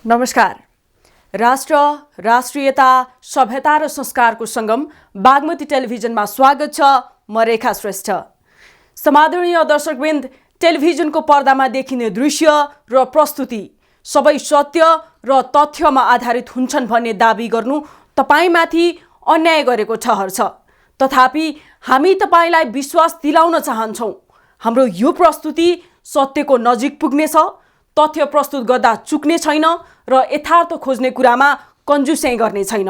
नमस्कार। राष्ट्र, राष्ट्रियता, सभ्यता र संस्कारको संगम बागमती टेलिभिजनमा स्वागत छ। म रेखा श्रेष्ठ। समादरणीय दर्शकवृन्द, टेलिभिजनको पर्दामा देखिने दृश्य र प्रस्तुति सबै सत्य र तथ्यमा आधारित हुन्छन् भन्ने दाबी गर्नु तपाईमाथि अन्याय गरेको ठहर छ। तथापि हामी तपाईलाई विश्वास दिलाउन चाहन्छौँ, हाम्रो यो प्रस्तुति सत्यको नजिक पुग्नेछ, तथ्य प्रस्तुत गर्दा चुक्ने छैन र यथार्थ खोज्ने कुरामा कन्जुसै गर्ने छैन।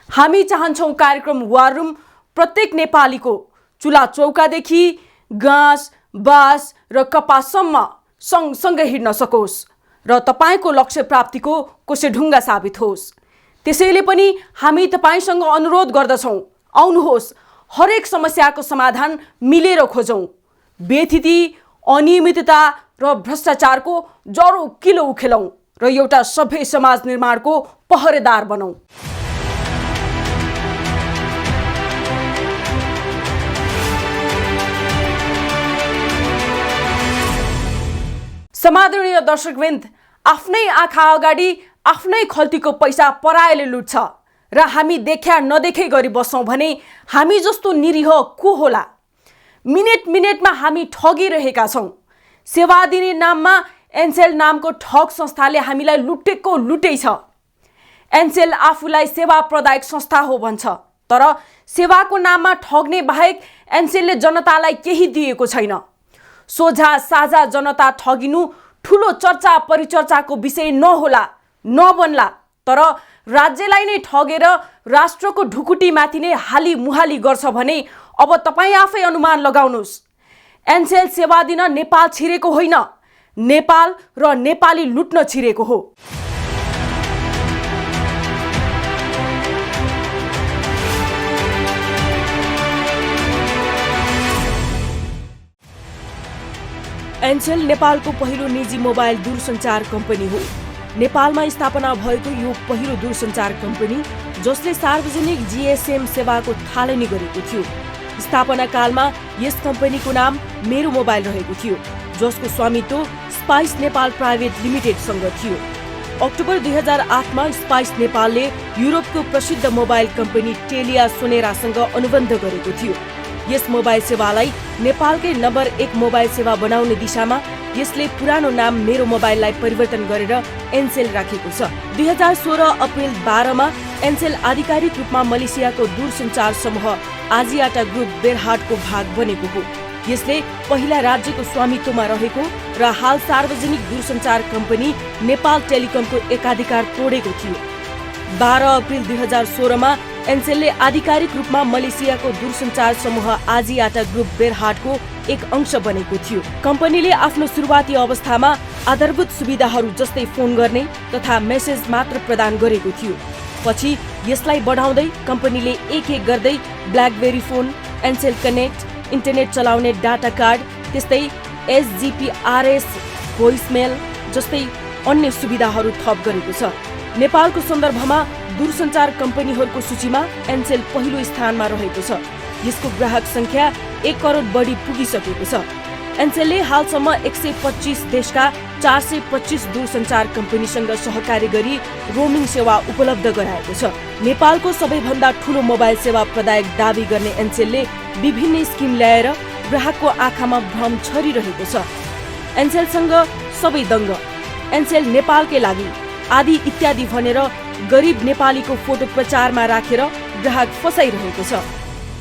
हामी चाहन्छौँ कार्यक्रम वार रुम प्रत्येक नेपालीको चुला चौकादेखि गाँस, बाँस र कपाससम्म सँगसँगै हिँड्न सकोस् र तपाईको लक्ष्य प्राप्तिको कोसेढुङ्गा साबित होस्। त्यसैले पनि हामी तपाईसँग अनुरोध गर्दछौँ, आउनुहोस्, हरेक समस्याको समाधान मिलेर खोजौँ। बेथिति, अनियमितता र भ्रष्टाचारको जरो किलो उखेलौँ र एउटा सभ्य समाज निर्माणको पहरेदार बनौँ। समादरणीय दर्शकवृन्द, आफ्नै आँखा अगाडि आफ्नै खल्तीको पैसा परायले लुट्छ र हामी देख्या नदेखे गरी बस्छौँ भने हामी जस्तो निरीह को होला? मिनेट मिनेटमा हामी ठगिरहेका छौँ। सेवा दिने नाममा एनसेल नामको ठग संस्थाले हामीलाई लुटेको लुटै छ। एनसेल आफूलाई सेवा प्रदायक संस्था हो भन्छ, तर सेवाको नाममा ठग्ने बाहेक एनसेलले जनतालाई केही दिएको छैन। सोझा साझा जनता ठगिनु ठुलो चर्चा परिचर्चाको विषय नहोला, नबन्ला, तर राज्यलाई नै ठगेर राष्ट्रको ढुकुटीमाथि नै हाली मुहाली गर्छ भने अब तपाईँ आफै अनुमान लगाउनुहोस्। एनसेल सेवा दिन नेपाल छिरेको होइन, नेपाल र नेपाली लुट्न छिरेको हो। एनसेल नेपालको पहिलो निजी मोबाइल दूरसञ्चार कम्पनी हो। नेपालमा स्थापना भएको यो पहिलो दूरसञ्चार कम्पनी जसले सार्वजनिक जीएसएम सेवाको थालनी गरेको थियो। स्थापना कालमा यस कम्पनीको नाम मेरो मोबाइल रहेको थियो, जसको स्वामित्व स्पाइस नेपाल प्राइभेट लिमिटेडसँग थियो। अक्टोबर 2008 मा स्पाइस नेपालले युरोपको प्रसिद्ध मोबाइल कम्पनी टेलिया सोनेरासँग अनुबन्ध गरेको थियो। यस मोबाइल सेवालाई नेपालकै नम्बर 1 मोबाइल सेवा बनाउने दिशामा यसले पुरानो नाम मेरो मोबाइललाई परिवर्तन गरेर एनसेल राखेको छ। 2016 अप्रिल 12 मा एनसेल आधिकारिक रूपमा मलेसियाको दूरसञ्चार समूह आजियाटा ग्रुप बेरहाटको भाग बनेको हो। यसले पहिला राज्यको स्वामित्वमा रहेको र हाल सार्वजनिक दूरसञ्चार कम्पनी नेपाल टेलिकमको एकाधिकार तोडेको थियो। 12 अप्रिल 2016 मा एनसेलले आधिकारिक रूपमा मलेसियाको दूरसञ्चार समूह आजियाटा ग्रुप बेरहाटको एक अंश बनेको थियो। कम्पनीले आफ्नो सुरुवाती अवस्थामा आधारभूत सुविधाहरू जस्तै फोन गर्ने तथा मेसेज मात्र प्रदान गरेको थियो। पछि यसलाई बढाउँदै कम्पनीले एक एक गर्दै BlackBerry phone, Ncell connect, internet चलाउने डाटा कार्ड, त्यस्तै एसजिपिआरएस भोइसमेल जस्तै अन्य सुविधाहरू थप गरेको छ। नेपालको सन्दर्भमा दूरसञ्चार कम्पनीहरूको सूचीमा एनसेल पहिलो स्थानमा रहेको छ। यसको ग्राहक संख्या 1 करोड बढी पुगिसकेको छ। एनसेलले हालसम्म 125 देशका 425 दूरसञ्चार कम्पनीसँग सहकारी गरी रोमिङ सेवा उपलब्ध गराएको छ। नेपालको सबैभन्दा ठुलो मोबाइल सेवा प्रदायक दाबी गर्ने एनसेलले विभिन्न स्किम ल्याएर ग्राहकको आँखामा भ्रम छरिरहेको छ। एनसेलसँग सबै दङ्ग, एनसेल नेपालकै लागि आदि इत्यादि भनेर गरिब नेपालीको फोटो प्रचारमा राखेर ग्राहक फसाइरहेको छ।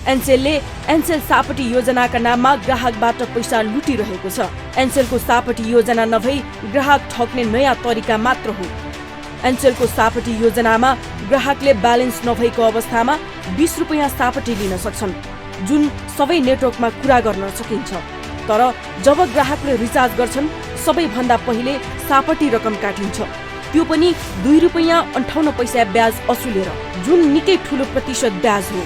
एनसेलले एनसेल सापटी योजनाका नाममा ग्राहकबाट पैसा लुटिरहेको छ। एनसेलको सापटी योजना नभई ग्राहक ठग्ने नयाँ तरिका मात्र हो। एनसेलको सापटी योजनामा ग्राहकले ब्यालेन्स नभएको अवस्थामा 20 रुपैयाँ सापटी लिन सक्छन्, जुन सबै नेटवर्कमा कुरा गर्न सकिन्छ। तर जब ग्राहकले रिचार्ज गर्छन् सबैभन्दा पहिले सापटी रकम काटिन्छ, त्यो पनि 2 रुपैयाँ 58 पैसा ब्याज असुलेर, जुन निकै ठुलो प्रतिशत ब्याज हो।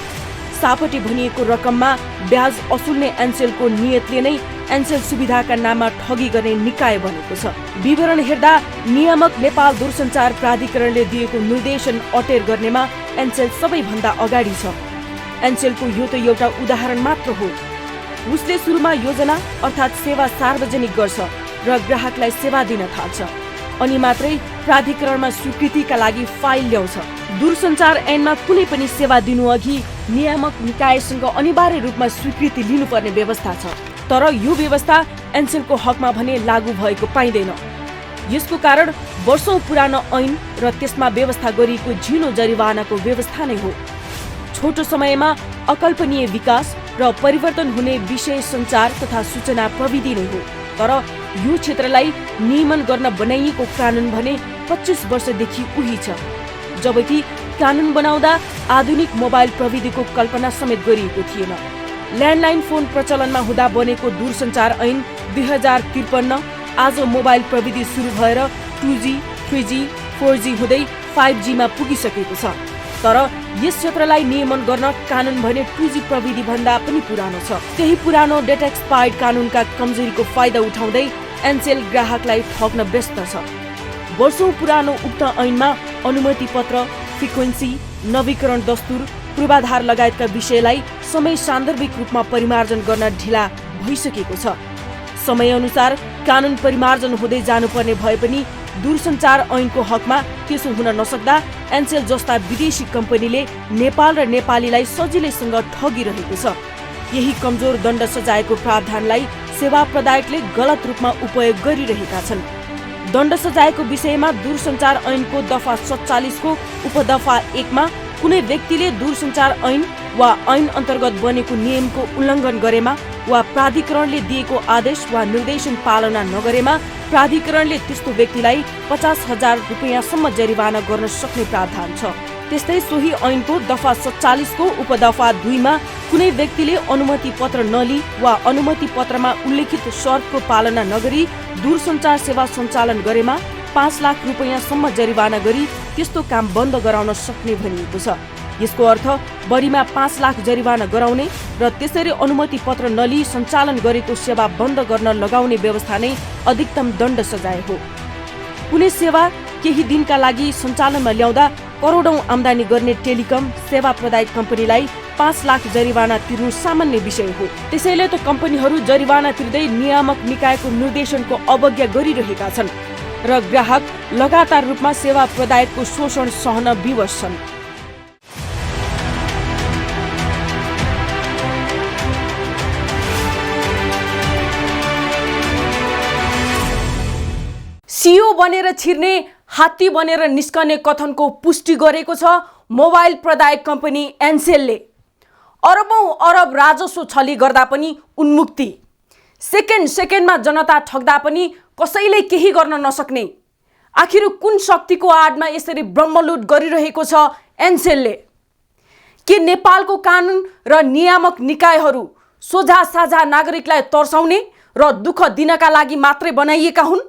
सापटी भनिएको रकममा ब्याज असुल्ने एनसेलको नियतले नै एनसेल सुविधाका नाममा ठगी गर्ने निकाय बनेको छ। विवरण हेर्दा नियामक नेपाल दूरसञ्चार प्राधिकरणले दिएको निर्देशन अटेर गर्नेमा एनसेल सबैभन्दा अगाडि छ। एनसेलको यो त एउटा उदाहरण मात्र हो। उसले सुरुमा योजना अर्थात् सेवा सार्वजनिक गर्छ र ग्राहकलाई सेवा दिन थाल्छ। अनि मात्रै प्राधिकरणमा स्वीकृतिका लागि फाइल ल्याउँछ। दूरसञ्चार ऐनमा कुनै पनि सेवा दिनु अघि नियामक निकायसँग अनिवार्य रूपमा स्वीकृति लिनुपर्ने व्यवस्था छ। तर यो व्यवस्था एनसेलको हकमा भने लागू भएको पाइँदैन। यसको कारण वर्षौं पुरानो ऐन र त्यसमा व्यवस्था गरिएको झिनो जरिवानाको व्यवस्था नै हो। छोटो समयमा अकल्पनीय विकास र परिवर्तन हुने विषय सञ्चार तथा सूचना प्रविधि नै हो। तर यो क्षेत्रलाई नियमन गर्न बनाइएको कानुन भने 25 वर्षदेखि उही छ, जबकि कानुन बनाउँदा आधुनिक मोबाइल प्रविधिको कल्पना समेत गरिएको थिएन। ल्यान्डलाइन फोन प्रचलनमा हुँदा बनेको दूरसञ्चार ऐन 2053 आज मोबाइल प्रविधि सुरु भएर 2G, 3G, 4G हुँदै 5G मा पुगिसकेको छ। तर यस क्षेत्रलाई नियमन गर्न कानुन भने 2G प्रविधि भन्दा पनि पुरानो छ। त्यही पुरानो डेटा एक्सपायर्ड कानुनका कमजोरीको फाइदा उठाउँदै एनसेल ग्राहकलाई ठग्न व्यस्त छ। वर्षौं पुरानो उक्त ऐनमा अनुमति पत्र, फ्रिक्वेन्सी, नवीकरण दस्तुर, पूर्वाधार लगायतका विषयलाई समय सान्दर्भिक रूपमा परिमार्जन गर्न ढिला भइसकेको छ। समय अनुसार कानुन परिमार्जन हुँदै जानुपर्ने भए पनि दूरसञ्चार ऐनको हकमा त्यसो हुन नसक्दा एनसेल जस्ता विदेशी कम्पनीले नेपाल र नेपालीलाई सजिलैसँग ठगिरहेको छ। यही कमजोर दण्ड सजायको प्रावधानलाई सेवा प्रदायकले गलत रूपमा उपयोग गरिरहेका छन्। दण्ड सजायको विषयमा दूरसञ्चार ऐनको दफा 47 को उपदफा 1 मा कुनै व्यक्तिले दूरसञ्चार ऐन वा ऐन अन्तर्गत बनेको नियमको उल्लङ्घन गरेमा वा प्राधिकरणले दिएको आदेश वा निर्देशन पालना नगरेमा प्राधिकरणले त्यस्तो व्यक्तिलाई 50,000 रुपैयाँसम्म जरिवाना गर्न सक्ने प्रावधान छ। त्यस्तै सोही ऐनको दफा 47 को उपदफा 2 मा कुनै व्यक्तिले अनुमति पत्र नलिई वा अनुमति पत्रमा उल्लेखित शर्तको पालना नगरी दूरसञ्चार सेवा सञ्चालन गरेमा 5 लाख रुपैयाँसम्म जरिवाना गरी त्यस्तो काम बन्द गराउन सक्ने भनिएको छ। यसको अर्थ बढीमा 5 लाख जरिवाना गराउने र त्यसरी अनुमति पत्र नलिई सञ्चालन गरेको सेवा बन्द गर्न लगाउने व्यवस्था नै अधिकतम दण्ड सजाय हो। कुनै सेवा केही दिनका लागि सञ्चालनमा ल्याउँदा करोडौं आम्दानी गर्ने टेलिकम सेवा प्रदायक कम्पनीलाई 5 लाख जरिवाना तिर्नु सामान्य विषय हो। त्यसैले त कम्पनीहरू जरिवाना तिर्दै नियामक निकायको निर्देशनको अवज्ञा गरिरहेका छन् र ग्राहक लगातार रूपमा सेवा प्रदायकको शोषण सहन विवश छन्। सियो बनेर छिर्ने हात्ती बनेर निस्कने कथनको पुष्टि गरेको छ मोबाइल प्रदायक कम्पनी एनसेलले। अरबौं अरब राजस्व छली गर्दा पनि उन्मुक्ति, सेकेन्डमा जनता ठग्दा पनि कसैले केही गर्न नसक्ने, आखिर कुन शक्तिको आडमा यसरी ब्रह्मलुट गरिरहेको छ एनसेलले? के नेपालको कानुन र नियामक निकायहरू सोझा साझा नागरिकलाई तर्साउने र दुःख दिनका लागि मात्रै बनाइएका हुन्?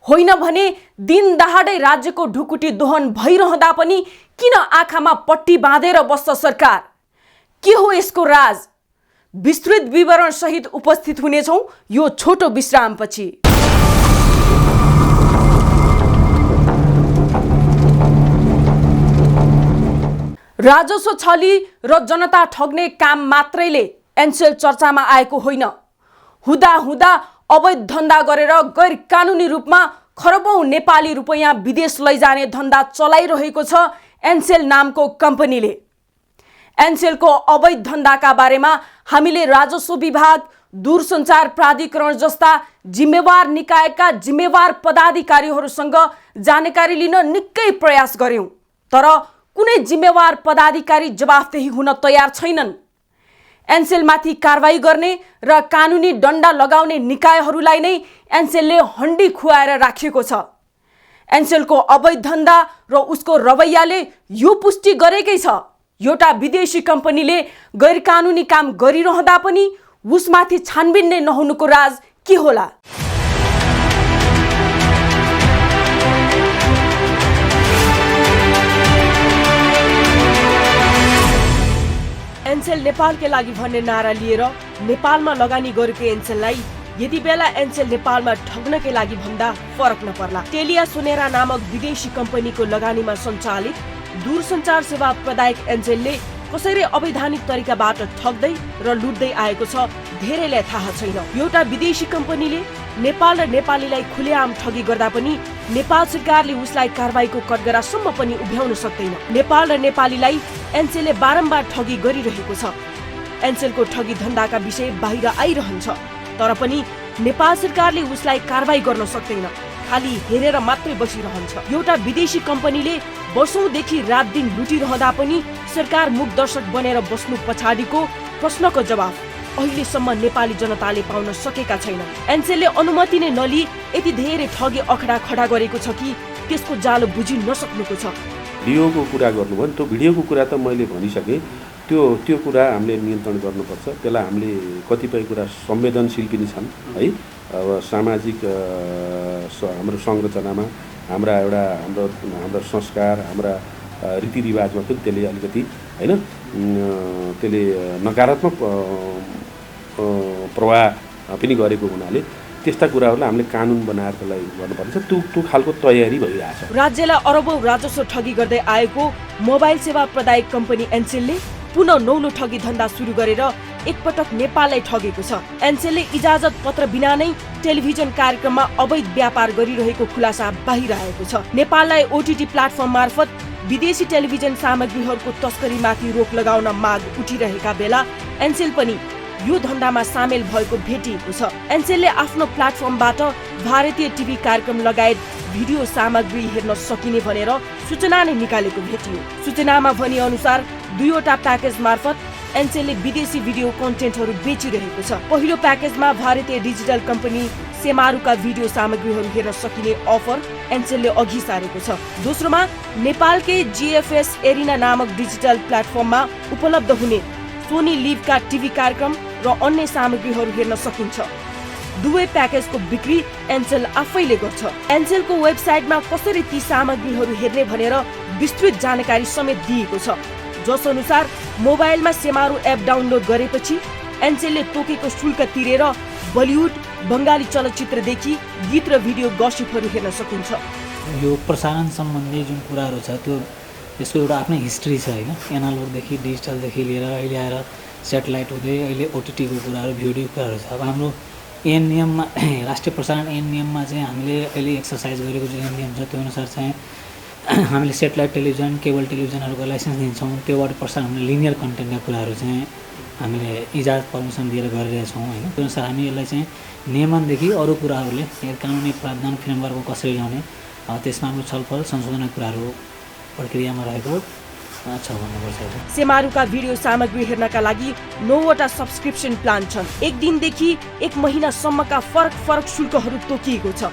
होइन भने दिन दहाडै राज्यको ढुकुटी दोहन भइरहँदा पनि किन आँखामा पट्टी बाँधेर बस्छ सरकार? के हो यसको राज? विस्तृत विवरण सहित उपस्थित हुनेछौं यो छोटो विश्रामपछि। राजस्व छली र जनता ठग्ने काम मात्रैले एनसेल चर्चामा आएको होइन। हुँदा हुँदा अवैध धन्दा गरेर गैर कानुनी रूपमा खरबौं नेपाली रुपैयाँ विदेश लैजाने धन्दा चलाइरहेको छ एनसेल नामको कम्पनीले। एनसेलको अवैध धन्दाका बारेमा हामीले राजस्व विभाग, दूरसञ्चार प्राधिकरण जस्ता जिम्मेवार निकायका जिम्मेवार पदाधिकारीहरूसँग जानकारी लिन निकै प्रयास गर्यौं, तर कुनै जिम्मेवार पदाधिकारी जवाफदेही हुन तयार छैनन्। एनसेलमाथि कारबाही गर्ने र कानुनी डण्डा लगाउने निकायहरूलाई नै एनसेलले हण्डी खुवाएर राखिएको छ। एनसेलको अवैध धन्दा र उसको रवैयाले यो पुष्टि गरेकै छ एउटा विदेशी कम्पनीले गैर कानुनी काम गरिरहँदा पनि उसमाथि छानबिन नै नहुनुको राज के होला? एनसेल नेपालकै लागि भन्ने नारा लिएर नेपालमा लगानी गरेको एनसेललाई यति बेला एनसेल नेपालमा ठग्नकै लागि भन्दा फरक नपर्ला। टेलिया सोनेरा नामक विदेशी कम्पनीको लगानीमा सञ्चालित दूरसञ्चार सेवा प्रदायक एनसेलले कसरी अवैधानिक तरिकाबाट ठग्दै र लुट्दै आएको छ धेरैलाई थाहा छैन। एउटा विदेशी कम्पनीले नेपाल र नेपालीलाई खुलेआम ठगी गर्दा पनि नेपाल सरकारले उसलाई कारबाहीको कठगरासम्म पनि उभ्याउन सक्दैन। नेपाल र नेपालीलाई एनसेलले बारम्बार ठगी गरिरहेको छ। एनसेलको ठगी धन्दाका विषय बाहिर आइरहन्छ, तर पनि नेपाल सरकारले उसलाई कारबाही गर्न सक्दैन, खाली हेरेर मात्रै बसिरहन्छ। एउटा विदेशी कम्पनीले वर्षौंदेखि रात दिन लुटिरहँदा पनि सरकार मुखदर्शक बनेर बस्नु पछाडिको प्रश्नको जवाफ अहिलेसम्म नेपाली जनताले पाउन सकेका छैनन्। एनसेलले अनुमति नै नलिई यति धेरै ठगी अखडा खडा गरेको छ कि त्यसको जालो बुझिन नसक्नुको छ। भिडियोको कुरा गर्नुभयो नि, त्यो भिडियोको कुरा त मैले भनिसकेँ। त्यो कुरा हामीले नियन्त्रण गर्नुपर्छ। त्यसलाई हामीले कतिपय कुरा संवेदनशील पनि छन् है। अब सामाजिक हाम्रो संरचनामा हाम्रो संस्कार, हाम्रा रीतिरिवाजमा पनि त्यसले अलिकति होइन त्यसले नकारात्मक प्रभाव पनि गरेको हुनाले त्यस्ता कुराहरूलाई हामीले कानुन बनाएर त्यसलाई गर्नुपर्छ। त्यो खालको तयारी भइरहेछ। राज्यलाई अरबौं राजस्व ठगी गर्दै आएको मोबाइल सेवा प्रदायक कम्पनी एनसेलले पुनः नौलो ठगी धन्दा सुरु गरेर एकपटक नेपाललाई ठगेको छ। एनसेलले इजाजत पत्र बिना नै टेलिभिजन कार्यक्रममा अवैध व्यापार गरिरहेको खुलासा बाहिर आएको छ। नेपाललाई ओटीटी प्लेटफर्म मार्फत विदेशी टेलिभिजन सामग्रीहरूको तस्करीमाथि रोक लगाउन माग उठिरहेका बेला एनसेल पनि यो धन्दामा सामेल भएको भेटिएको छ। एनसेलले आफ्नो प्लेटफर्मबाट भारतीय टिभी कार्यक्रम लगायत भिडियो सामग्री हेर्न सकिने भनेर सूचना नै निकालेको भेटियो। सूचनामा भनिए अनुसार 2वटा प्याकेज मार्फत एनसेलले विदेशी भिडियो कन्टेन्टहरू बेचिरहेको छ। पहिलो प्याकेजमा भारतीय डिजिटल कम्पनी सेमारुका भिडियो सामग्रीहरू हेर्न सकिने अफर एनसेलले अघि सारेको छ। दोस्रोमा नेपालकै जीएफएस एरिना नामक डिजिटल प्लेटफर्ममा उपलब्ध हुने सोनी लिभका टिभी कार्यक्रम र अन्य सामग्रीहरू हेर्न सकिन्छ। दुवै प्याकेजको बिक्री एनसेल आफैले गर्छ। एनसेलको वेबसाइटमा कसरी ती सामग्रीहरू हेर्ने भनेर विस्तृत जानकारी समेत दिएको छ, जस अनुसार मोबाइलमा सेमारु एप डाउनलोड गरेपछि एनसेलले तोकेको शुल्क तिरेर बलिउड, बङ्गाली चलचित्रदेखि गीत र भिडियो गसिपहरू हेर्न सकिन्छ। यो प्रसारण सम्बन्धी जुन कुराहरू छ त्यो यसको एउटा आफ्नै हिस्ट्री छ होइन। एनालोगदेखि डिजिटलदेखि लिएर अहिले आएर सेटेलाइट हुँदै अहिले ओटिटीको कुराहरू, भिडियो कुराहरू छ। अब हाम्रो एननियममा राष्ट्रिय प्रसारण एननियममा चाहिँ हामीले अहिले एक्सर्साइज गरेको जुन नियम छ त्यो अनुसार चाहिँ हामीले सेटेलाइट टेलिभिजन, केबल टेलिभिजनहरूको लाइसेन्स दिन्छौँ। त्योबाट प्रसारण हामीले लिनियर कन्टेन्टका कुराहरू चाहिँ हामीले इजाजत पर्मिसन दिएर गरिरहेछौँ होइन। त्यो अनुसार हामी यसलाई चाहिँ नियमनदेखि अरू कुराहरूले कानुनी प्रावधान फ्रेमवर्कको कसरी ल्याउने त्यसमा हाम्रो छलफल संशोधनका कुराहरू प्रक्रियामा रहेको छ भन्नुपर्छ। सेमारुका भिडियो सामग्री हेर्नका लागि 9वटा सब्सक्रिप्सन प्लान छन्। 1 दिनदेखि 1 महिनासम्मका फरक शुल्कहरू तोकिएको छ।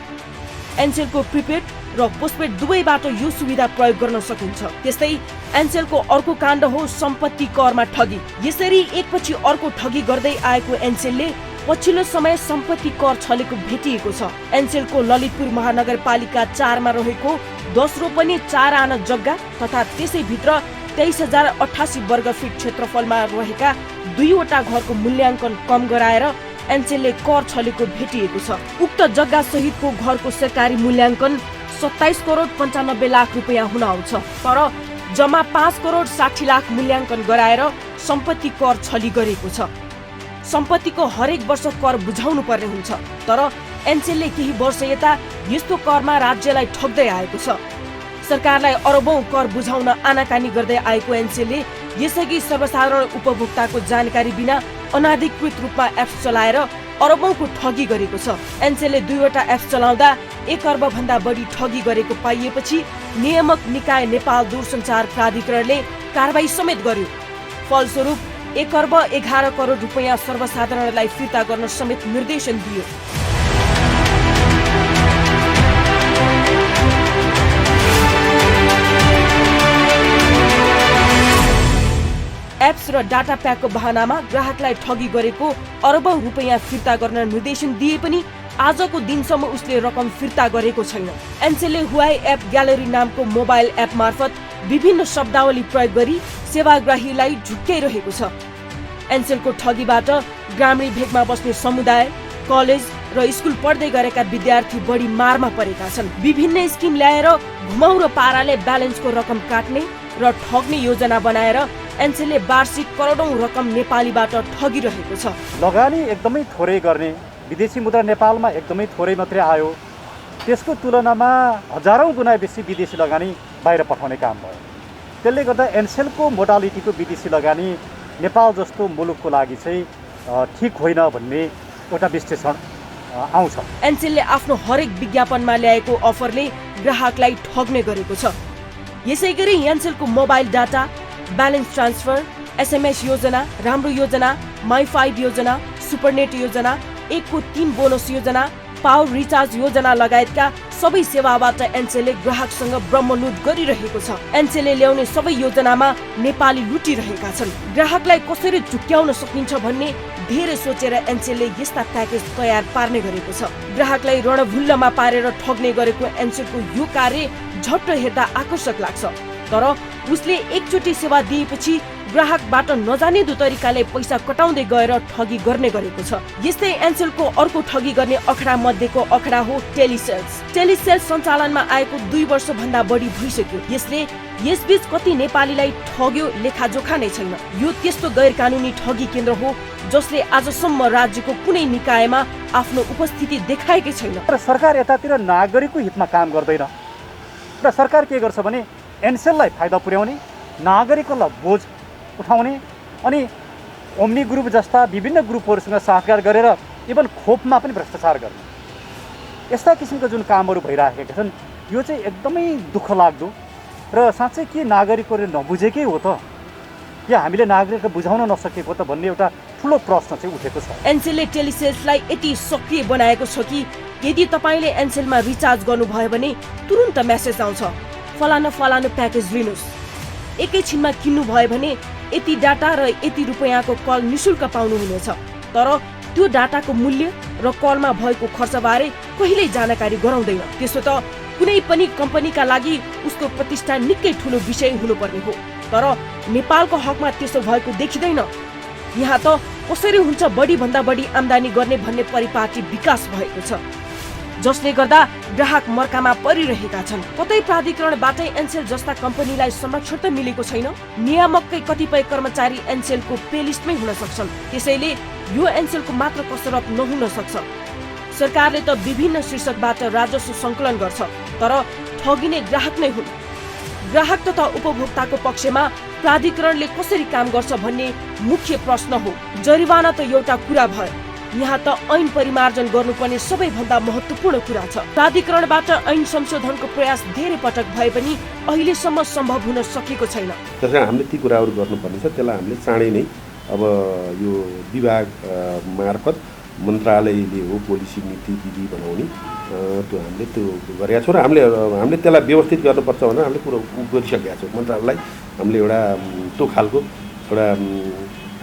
एनसेलको प्रिपेड र पोस्टपेड दुवैबाट यो सुविधा प्रयोग गर्न सकिन्छ। त्यस्तै एनसेलको अर्को काण्ड हो सम्पत्ति करमा ठगी। यसरी एकपछि अर्को ठगी गर्दै आएको एनसेलले पछिल्लो समय सम्पत्ति कर छलेको भेटिएको छ। एनसेलको ललितपुर महानगरपालिका 4मा रहेको 10 रोपनी 4 आना जग्गा तथा त्यसैभित्र 23,088 वर्ग फिट क्षेत्रफलमा रहेका 2वटा घरको मूल्याङ्कन कम गराएर एनसेलले कर छलेको भेटिएको छ। उक्त जग्गा सहितको घरको सरकारी मूल्याङ्कन 27 करोड 95 लाख रुपियाँ हुन आउँछ, तर जम्मा 5 करोड 60 लाख मूल्याङ्कन गराएर सम्पत्ति कर छली गरेको छ। सम्पत्तिको हरेक वर्ष कर बुझाउनु पर्ने हुन्छ, तर एनसेलले केही वर्ष यता यस्तो करमा राज्यलाई ठग्दै आएको छ। सरकारलाई अरबौं कर बुझाउन आनाकानी गर्दै आएको एनसेलले यसअघि सर्वसाधारण उपभोक्ताको जानकारी बिना अनाधिकृत रूपमा एप्स चलाएर अरबौंको ठगी गरेको छ। एनसेलले 2वटा एप्स चलाउँदा 1 अर्ब भन्दा बढी ठगी गरेको पाइएपछि नियामक निकाय नेपाल दूरसञ्चार प्राधिकरणले कारबाही समेत गर्यो। फलस्वरूप 1 अर्ब 11 करोड रुपियाँ सर्वसाधारणलाई फिर्ता गर्न समेत निर्देशन दियो। एप्स र डाटा प्याकको बहानामा ग्राहकलाई ठगी गरेको अरबौं रुपियाँ फिर्ता गर्न निर्देशन दिए पनि आजको दिनसम्म उसले रकम फिर्ता गरेको छैन। एनसेलले हुवाई एप ग्यालरी नामको मोबाइल एप मार्फत विभिन्न शब्दावली प्रयोग गरी सेवाग्राहीलाई झुक्क्याइरहेको छ। एनसेलको ठगीबाट ग्रामीण भेगमा बस्ने समुदाय, कलेज र स्कुल पढ्दै गरेका विद्यार्थी बढी मारमा परेका छन्। विभिन्न स्किम ल्याएर घुमाउरो पाराले ब्यालेन्सको रकम काट्ने र ठग्ने योजना बनाएर एनसेलले वार्षिक करोडौं रकम नेपालीबाट ठगिरहेको छ। लगानी एकदमै थोरै गर्ने विदेशी मुद्रा नेपालमा एकदमै थोरै मात्रै आयो। त्यसको तुलनामा हजारौँ गुणा बेसी विदेशी लगानी बाहिर पठाउने काम भयो। त्यसले गर्दा एनसेलको मोडालिटीको विदेशी लगानी नेपाल जस्तो मुलुकको लागि चाहिँ ठिक होइन भन्ने एउटा विश्लेषण आउँछ। एनसेलले आफ्नो हरेक विज्ञापनमा ल्याएको अफरले ग्राहकलाई ठग्ने गरेको छ। यसैगरी एनसेलको mobile data, balance transfer, SMS योजना, राम्रो योजना, माई5 योजना, सुपरनेट योजना, 1 को 3 बोनस योजना, पावर रिचार्ज योजना लगायतका सबै सेवाबाट एनसेलले ग्राहकसँग ब्रह्मलुट गरिरहेको छ। एनसेलले ल्याउने सबै योजनामा नेपाली लुटिरहेका छन्। ग्राहकलाई कसरी चुक्याउन सकिन्छ भन्ने धेरै सोचेर एनसेलले यस्ता प्याकेज तयार पार्ने गरेको छ। ग्राहकलाई रणभुल्लमा पारेर ठग्ने गरेको एनसेलको यो कार्य झट्ट हेर्दा आकर्षक लाग्छ, तर उसले एकचोटि सेवा दिएपछि ग्राहकबाट नजानेदो तरिकाले पैसा कटाउँदै गएर ठगी गर्ने गरेको छ। यस्तै एनसेलको अर्को ठगी गर्ने अखडा मध्येको अखडा हो टेलिसेल्स। टेलिसेल्स सञ्चालनमा आएको 2 वर्ष भन्दा बढी भइसक्यो। यसले यसबीच कति नेपालीलाई ठग्यो लेखाजोखा नै छैन। यो त्यस्तो गैर कानुनी ठगी केन्द्र हो जसले आजसम्म राज्यको कुनै निकायमा आफ्नो उपस्थिति देखाएकै छैन। तर सरकार यतातिर नागरिकको हितमा काम गर्दैन र सरकार के गर्छ भने एनसेललाई फाइदा पुर्याउने, नागरिकलाई बोझ उठाउने अनि ओम्नी ग्रुप जस्ता विभिन्न ग्रुपहरूसँग साथगार गरेर इभन खोपमा पनि भ्रष्टाचार गर्ने यस्ता किसिमका जुन कामहरू भइराखेका छन्, यो चाहिँ एकदमै दुःख लाग्दो र साँच्चै के नागरिकहरूले नबुझेकै हो त या हामीले नागरिकलाई बुझाउन नसकेको त भन्ने एउटा ठुलो प्रश्न चाहिँ उठेको छ। एनसेलले टेलिसेल्सलाई यति सक्रिय बनाएको छ कि यदि तपाईँले एनसेलमा रिचार्ज गर्नुभयो भने तुरुन्त मेसेज आउँछ, फलानु फलानु प्याकेज लिनुहोस्। एकैछिनमा किन्नु भयो भने यति डाटा र यति रुपैयाँको कल निशुल्क पाउनुहुनेछ। तर त्यो डाटाको मूल्य र कलमा भएको खर्चबारे कहिल्यै जानकारी गराउँदैन। त्यसो त कुनै पनि कम्पनीका लागि उसको प्रतिष्ठा निकै ठुलो विषय हुनुपर्ने हो, तर नेपालको हकमा त्यसो भएको देखिँदैन। यहाँ त कसरी हुन्छ बढी भन्दा बढी आम्दानी गर्ने भन्ने परिपाटी विकास भएको छ, जसले गर्दा ग्राहक मर्कामा परिरहेका छन्। कतै प्राधिकरणबाटै एनसेल जस्ता कम्पनीलाई संरक्षण त मिलेको छैन। नियामककै कतिपय कर्मचारी एनसेलको पे लिस्टमै हुन सक्छन्। त्यसैले यो एनसेलको मात्र कसरत नहुन सक्छ। सरकारले त विभिन्न शीर्षकबाट राजस्व सङ्कलन गर्छ, तर ठगिने ग्राहक नै हुन्। ग्राहक तथा उपभोक्ताको पक्षमा प्राधिकरणले कसरी काम गर्छ भन्ने मुख्य प्रश्न हो। जरिवाना त एउटा कुरा भयो, यहाँ त ऐन परिमार्जन गर्नुपर्ने सबैभन्दा महत्त्वपूर्ण कुरा छ। प्राधिकरणबाट ऐन संशोधनको प्रयास धेरै पटक भए पनि अहिलेसम्म सम्भव हुन सकेको छैन। त्यसैले हामीले ती कुराहरू गर्नुपर्ने छ। त्यसलाई हामीले चाँडै नै अब यो विभाग मार्फत मन्त्रालयले हो पोलिसी नीति विधि बनाउने त्यो हामीले त्यो गरेका छौँ र हामीले त्यसलाई व्यवस्थित गर्नुपर्छ भनेर हामीले पुरा गरिसकेका छौँ। मन्त्रालयलाई हामीले एउटा त्यो खालको एउटा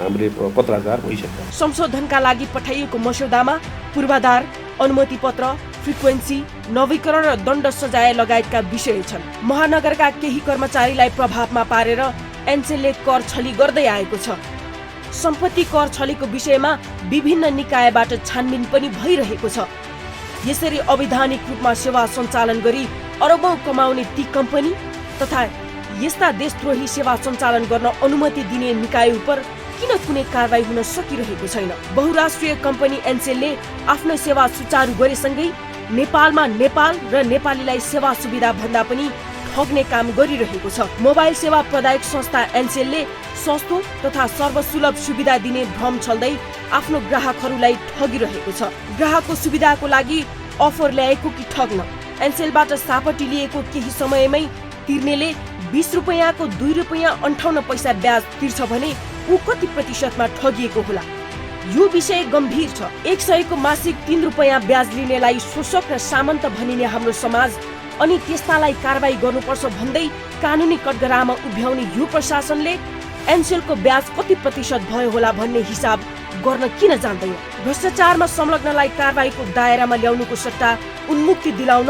हामीले पत्राचार भइसक्यो। संशोधनका लागि पठाइएको मस्यौदामा पूर्वाधार, अनुमति पत्र, फ्रिक्वेन्सी, नवीकरण र दण्ड सजाय लगायतका विषय छन्। महानगरका केही कर्मचारीलाई प्रभावमा पारेर एनसेलले कर छली गर्दै आएको छ। सम्पत्ति कर छलीको विषयमा विभिन्न निकायबाट छानबिन पनि भइरहेको छ। यसरी अवैधानिक रूपमा सेवा सञ्चालन गरी अरबौं कमाउने ती कम्पनी तथा यस्ता देशद्रोही सेवा सञ्चालन गर्न अनुमति दिने निकाय उप किन कुनै कारबाही हुन सकिरहेको छैन। बहुराष्ट्रिय कम्पनी एनसेलले आफ्नो सेवा सुचारू गरेसँगै नेपालमा नेपाल र नेपालीलाई सेवा सुविधा भन्दा पनि ठग्ने काम गरिरहेको छ। मोबाइल सेवा प्रदायक संस्था एनसेलले सस्तो तथा सर्वसुलभ सुविधा दिने भ्रम छल्दै आफ्नो ग्राहकहरूलाई ठगिरहेको छ। ग्राहकको सुविधाको लागि अफर ल्याएको कि ठग्न, एनसेलबाट सापटी लिएको केही समयमै तिर्नेले 20 रुपैयाँको 2 रुपैयाँ 58 पैसा ब्याज तिर्छ भने ऊ कति प्रतिशतमा ठगिएको होला। यो विषय गम्भीर छ। 100 को मासिक 3 रुपैयाँ ब्याज लिनेलाई शोषक र सामन्त भनिने हाम्रो समाज अनि त्यस्तालाई कारबाही गर्नुपर्छ भन्दै कानुनी कटघरामा उभ्याउने यो प्रशासनले एनसेलको ब्याज कति प्रतिशत भयो होला भन्ने हिसाब गर्न किन जान्दैन। भ्रष्टाचारमा संलग्नलाई कारबाहीको दायरामा ल्याउनुको सट्टा उन्मुक्ति दिलाउन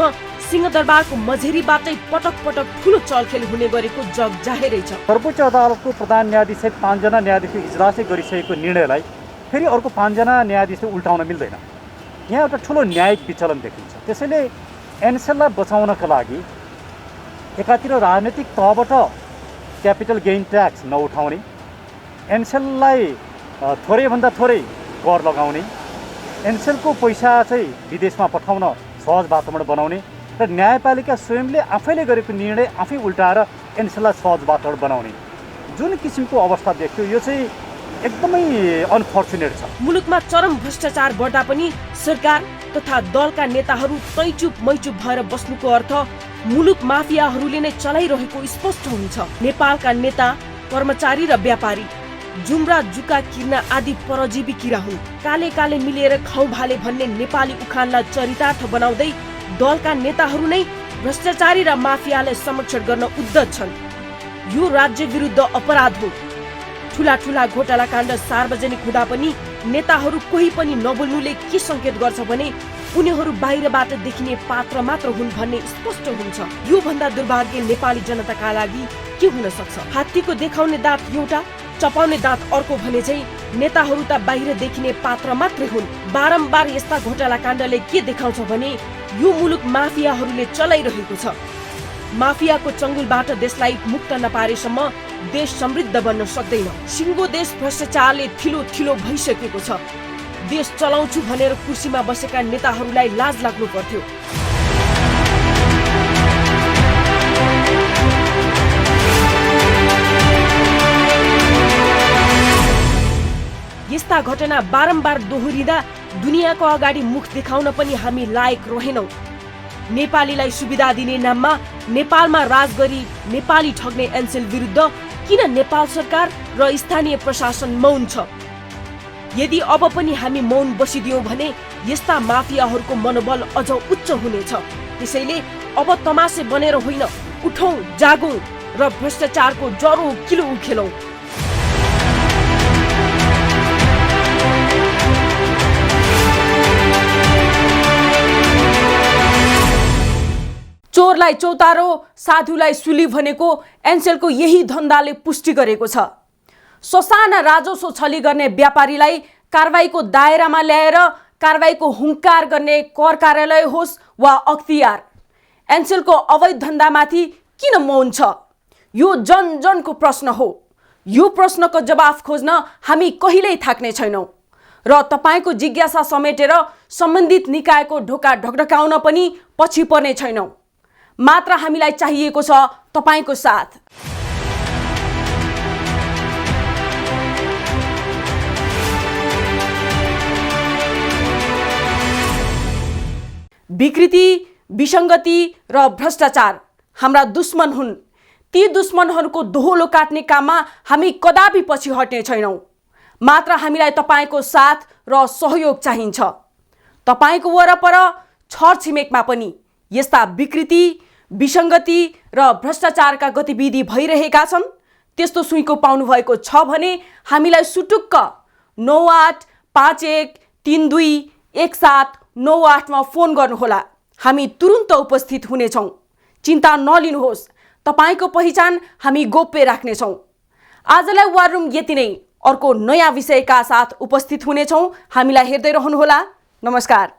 सिंहदरबारको मझेरीबाटै पटक पटक ठुलो चलखेल हुने गरेको जग जाहेरै छ। सर्वोच्च अदालतको प्रधान न्यायाधीश सहित 5 जना न्यायाधीशको इजलासले गरिसकेको निर्णयलाई फेरि अर्को 5 जना न्यायाधीशले उल्टाउन मिल्दैन। यहाँ एउटा ठुलो न्यायिक विचलन देखिन्छ। त्यसैले एनसेललाई बचाउनका लागि एकातिर राजनैतिक तहबाट क्यापिटल गेइन ट्याक्स नउठाउने, एनसेललाई थोरैभन्दा थोरै कर लगाउने एनसेलको पैसा चाहिँ विदेशमा पठाउन सहज वातावरण बनाउने र न्यायपालिका स्वयंले आफैले गरेको निर्णय आफै उल्टाएर एनसेललाई सहज वातावरण बनाउने जुन किसिमको अवस्था देखियो यो चाहिँ एकदमै अनफर्चुनेट छ। मुलुकमा चरम भ्रष्टाचार बढ्दा पनि सरकार तथा दलका नेताहरू तैचुप मैचुप भएर बस्नुको अर्थ मुलुक माफियाहरूले नै चलाइरहेको स्पष्ट हुन्छ। नेपालका नेता, कर्मचारी र व्यापारी जुम्रा, जुका, किर्ना आदि परजीवी किरा हुन्। काले काले मिलेर खाउ भाले भन्ने नेपाली उखानलाई चरितार्थ बनाउँदै दलका नेताहरू नै भ्रष्टाचारी र माफियालाई संरक्षण गर्न उद्यत छन्। यो राज्य विरुद्ध अपराध हो। ठुला ठुला घोटाला काण्ड सार्वजनिक हुँदा पनि नेताहरू कोही पनि नबोल्नुले के संकेत गर्छ भने उनीहरू बाहिरबाट देखिने पात्र मात्र हुन् भन्ने स्पष्ट हुन्छ। यो भन्दा दुर्भाग्य नेपाली जनताका लागि के हुन सक्छ? हात्तीको देखाउने दाँत एउटा, चपाउने दाँत अर्को भने चाहिँ नेताहरू त बाहिर देखिने पात्र मात्रै हुन्। बारम्बार यस्ता घोटाला काण्डले के देखाउँछ भने यो मुलुक माफियाहरूले चलाइरहेको छ। माफियाको चङ्गुलबाट देशलाई मुक्त नपारेसम्म देश समृद्ध बन्न सक्दैन। सिङ्गो देश भ्रष्टाचारले थिलो थिलो भइसकेको छ। देश चलाउँछु भनेर कुर्सीमा बसेका नेताहरूलाई लाज लाग्नु पर्थ्यो। यस्ता घटना बारम्बार दोहोरिँदा दुनियाँको अगाडि मुख देखाउन पनि हामी लायक रहेनौं। नेपालीलाई सुविधा दिने नाममा नेपालमा राज गरी नेपाली ठग्ने एनसेल विरुद्ध किन नेपाल सरकार र स्थानीय प्रशासन मौन छ? यदि अब पनि हामी मौन बसिदियौं भने यस्ता माफियाहरूको मनोबल अझ उच्च हुनेछ। त्यसैले अब तमासे बनेर होइन, उठौं, जागौं र भ्रष्टाचारको जरो किलो उखेलौं। चोरलाई चौतारो, साधुलाई सुली भनेको एनसेलको यही धन्दाले पुष्टि गरेको छ। ससाना राजस्व छली गर्ने व्यापारीलाई कारबाहीको दायरामा ल्याएर कारबाहीको हुङ्कार गर्ने कर कार्यालय होस् वा अख्तियार, एनसेलको अवैध धन्दामाथि किन मौन छ? यो जनजनको प्रश्न हो। यो प्रश्नको जवाफ खोज्न हामी कहिल्यै थाक्ने छैनौं र तपाईको जिज्ञासा समेटेर सम्बन्धित निकायको ढोका ढकढकाउन पनि पछि पर्ने छैनौं। मात्र हामीलाई चाहिएको छ तपाईको साथ। विकृति, विसङ्गति र भ्रष्टाचार हाम्रा दुश्मन हुन्। ती दुश्मनहरूको दोहोलो काट्ने काममा हामी कदापि पछि हट्ने छैनौं। मात्र हामीलाई तपाईको साथ र सहयोग चाहिन्छ। तपाईको वरपर छरछिमेकमा पनि यस्ता विकृति, विसङ्गति र भ्रष्टाचारका गतिविधि भइरहेका छन्। त्यस्तो सुइँको पाउनु भएको छ भने हामीलाई सुटुक्क 9851321798 मा फोन गर्नुहोला। हामी तुरुन्त उपस्थित हुनेछौँ। चिन्ता नलिनुहोस्, तपाईको पहिचान हामी गोप्य राख्नेछौँ। आजलाई वार रुम यति नै। अर्को नयाँ विषयका साथ उपस्थित हुनेछौँ। हामीलाई हेर्दै रहनुहोला। नमस्कार।